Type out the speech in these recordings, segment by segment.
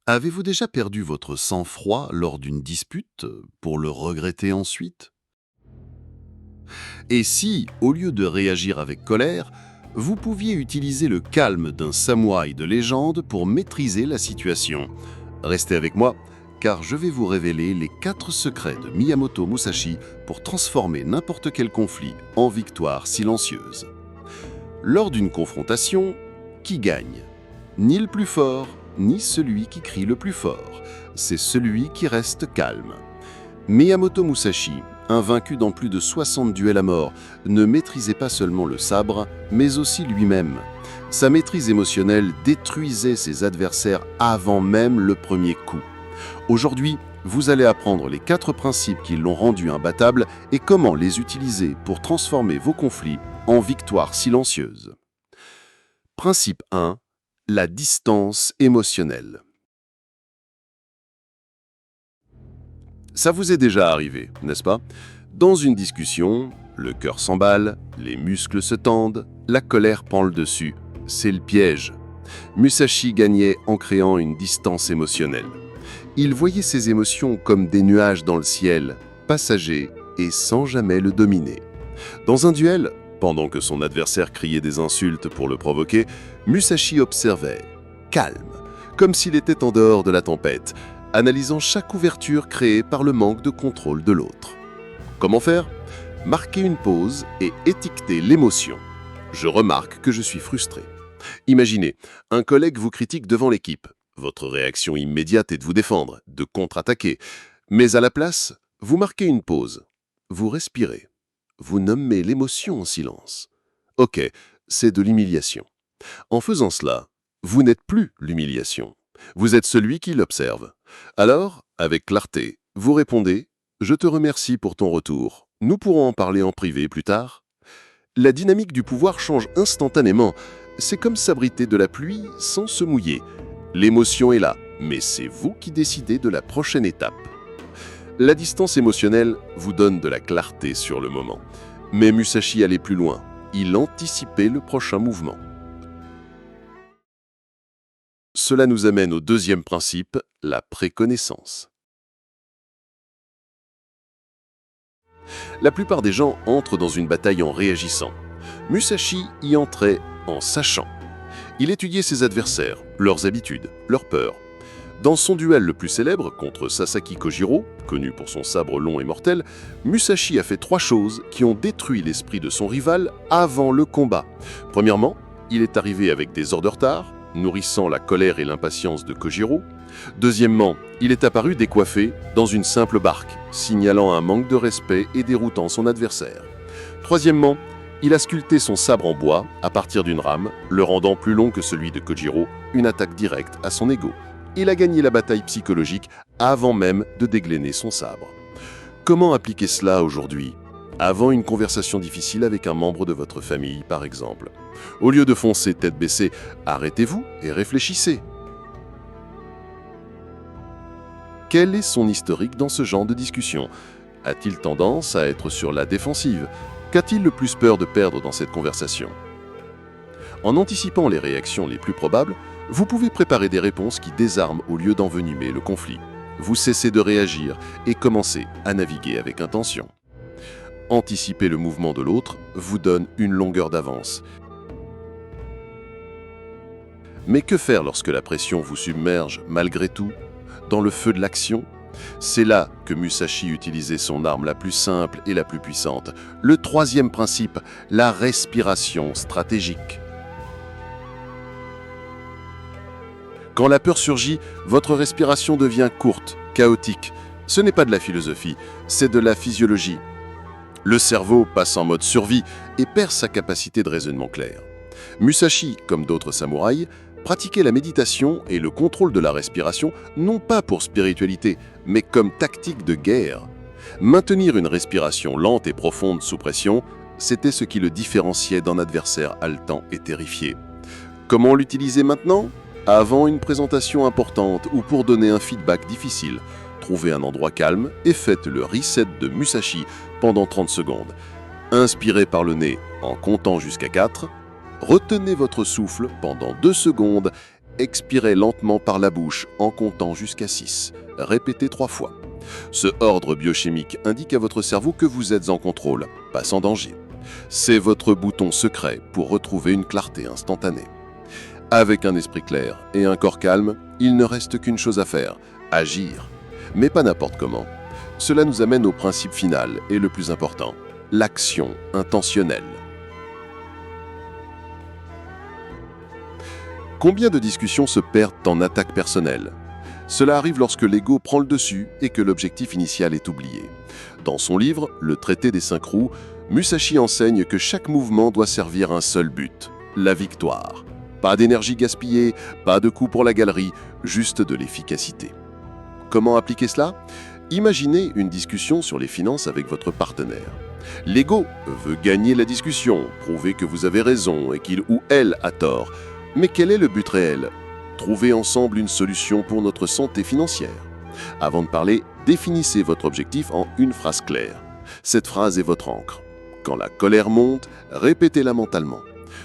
Avez-vous déjà perdu votre sang-froid lors d'une dispute pour le regretter ensuite? Et si, au lieu de réagir avec colère, vous pouviez utiliser le calme d'un samouraï de légende pour maîtriser la situation? Restez avec moi, car je vais vous révéler les 4 secrets de Miyamoto Musashi pour transformer n'importe quel conflit en victoire silencieuse. Lors d'une confrontation, qui gagne? Ni le plus fort, ni celui qui crie le plus fort. C'est celui qui reste calme. Miyamoto Musashi, invaincu dans plus de 60 duels à mort, ne maîtrisait pas seulement le sabre, mais aussi lui-même. Sa maîtrise émotionnelle détruisait ses adversaires avant même le premier coup. Aujourd'hui, vous allez apprendre les 4 principes qui l'ont rendu imbattable et comment les utiliser pour transformer vos conflits en victoires silencieuses. Principe 1. La distance émotionnelle. Ça vous est déjà arrivé, n'est-ce pas? Dans une discussion, le cœur s'emballe, les muscles se tendent, la colère prend le dessus. C'est le piège. Musashi gagnait en créant une distance émotionnelle. Il voyait ses émotions comme des nuages dans le ciel, passagers et sans jamais le dominer. Dans un duel, pendant que son adversaire criait des insultes pour le provoquer, Musashi observait, calme, comme s'il était en dehors de la tempête, analysant chaque ouverture créée par le manque de contrôle de l'autre. Comment faire? Marquer une pause et étiqueter l'émotion. Je remarque que je suis frustré. Imaginez, un collègue vous critique devant l'équipe. Votre réaction immédiate est de vous défendre, de contre-attaquer. Mais à la place, vous marquez une pause. Vous respirez. Vous nommez l'émotion en silence. Ok, c'est de l'humiliation. En faisant cela, vous n'êtes plus l'humiliation. Vous êtes celui qui l'observe. Alors, avec clarté, vous répondez « Je te remercie pour ton retour. Nous pourrons en parler en privé plus tard ». La dynamique du pouvoir change instantanément. C'est comme s'abriter de la pluie sans se mouiller. L'émotion est là, mais c'est vous qui décidez de la prochaine étape. La distance émotionnelle vous donne de la clarté sur le moment. Mais Musashi allait plus loin. Il anticipait le prochain mouvement. Cela nous amène au deuxième principe, la préconnaissance. La plupart des gens entrent dans une bataille en réagissant. Musashi y entrait en sachant. Il étudiait ses adversaires, leurs habitudes, leurs peurs. Dans son duel le plus célèbre contre Sasaki Kojiro, connu pour son sabre long et mortel, Musashi a fait 3 choses qui ont détruit l'esprit de son rival avant le combat. Premièrement, il est arrivé avec des heures de retard, nourrissant la colère et l'impatience de Kojiro. Deuxièmement, il est apparu décoiffé dans une simple barque, signalant un manque de respect et déroutant son adversaire. Troisièmement, il a sculpté son sabre en bois à partir d'une rame, le rendant plus long que celui de Kojiro, une attaque directe à son ego. Il a gagné la bataille psychologique avant même de dégainer son sabre. Comment appliquer cela aujourd'hui? Avant une conversation difficile avec un membre de votre famille, par exemple. Au lieu de foncer tête baissée, arrêtez-vous et réfléchissez. Quel est son historique dans ce genre de discussion? A-t-il tendance à être sur la défensive? Qu'a-t-il le plus peur de perdre dans cette conversation? En anticipant les réactions les plus probables, vous pouvez préparer des réponses qui désarment au lieu d'envenimer le conflit. Vous cessez de réagir et commencez à naviguer avec intention. Anticiper le mouvement de l'autre vous donne une longueur d'avance. Mais que faire lorsque la pression vous submerge malgré tout, dans le feu de l'action? C'est là que Musashi utilisait son arme la plus simple et la plus puissante. Le troisième principe, la respiration stratégique. Quand la peur surgit, votre respiration devient courte, chaotique. Ce n'est pas de la philosophie, c'est de la physiologie. Le cerveau passe en mode survie et perd sa capacité de raisonnement clair. Musashi, comme d'autres samouraïs, pratiquait la méditation et le contrôle de la respiration non pas pour spiritualité, mais comme tactique de guerre. Maintenir une respiration lente et profonde sous pression, c'était ce qui le différenciait d'un adversaire haletant et terrifié. Comment l'utiliser maintenant? Avant une présentation importante ou pour donner un feedback difficile, trouvez un endroit calme et faites le reset de Musashi pendant 30 secondes. Inspirez par le nez en comptant jusqu'à 4, retenez votre souffle pendant 2 secondes Expirez lentement par la bouche en comptant jusqu'à 6. Répétez 3 fois. Ce ordre biochimique indique à votre cerveau que vous êtes en contrôle, pas sans danger. C'est votre bouton secret pour retrouver une clarté instantanée. Avec un esprit clair et un corps calme, il ne reste qu'une chose à faire, agir. Mais pas n'importe comment. Cela nous amène au principe final et le plus important, l'action intentionnelle. Combien de discussions se perdent en attaques personnelles? Cela arrive lorsque l'ego prend le dessus et que l'objectif initial est oublié. Dans son livre, Le traité des 5 roues, Musashi enseigne que chaque mouvement doit servir un seul but, la victoire. Pas d'énergie gaspillée, pas de coup pour la galerie, juste de l'efficacité. Comment appliquer cela? Imaginez une discussion sur les finances avec votre partenaire. L'ego veut gagner la discussion, prouver que vous avez raison et qu'il ou elle a tort. Mais quel est le but réel? Trouver ensemble une solution pour notre santé financière. Avant de parler, définissez votre objectif en une phrase claire. Cette phrase est votre encre. Quand la colère monte, répétez-la mentalement.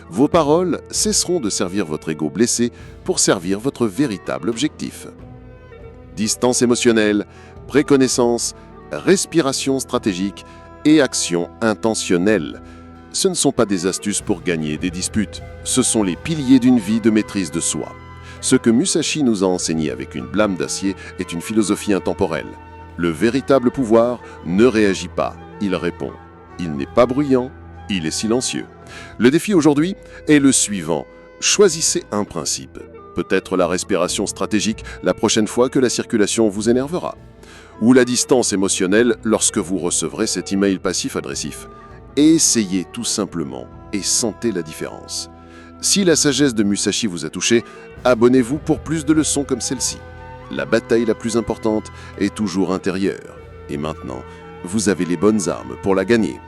Vos paroles cesseront de servir votre ego blessé pour servir votre véritable objectif. Distance émotionnelle, préconnaissance, respiration stratégique et action intentionnelle. Ce ne sont pas des astuces pour gagner des disputes, ce sont les piliers d'une vie de maîtrise de soi. Ce que Musashi nous a enseigné avec une blâme d'acier est une philosophie intemporelle. Le véritable pouvoir ne réagit pas, il répond. Il n'est pas bruyant, il est silencieux. Le défi aujourd'hui est le suivant. Choisissez un principe. Peut-être la respiration stratégique la prochaine fois que la circulation vous énervera. Ou la distance émotionnelle lorsque vous recevrez cet email passif-agressif. Essayez tout simplement et sentez la différence. Si la sagesse de Musashi vous a touché, abonnez-vous pour plus de leçons comme celle-ci. La bataille la plus importante est toujours intérieure. Et maintenant, vous avez les bonnes armes pour la gagner.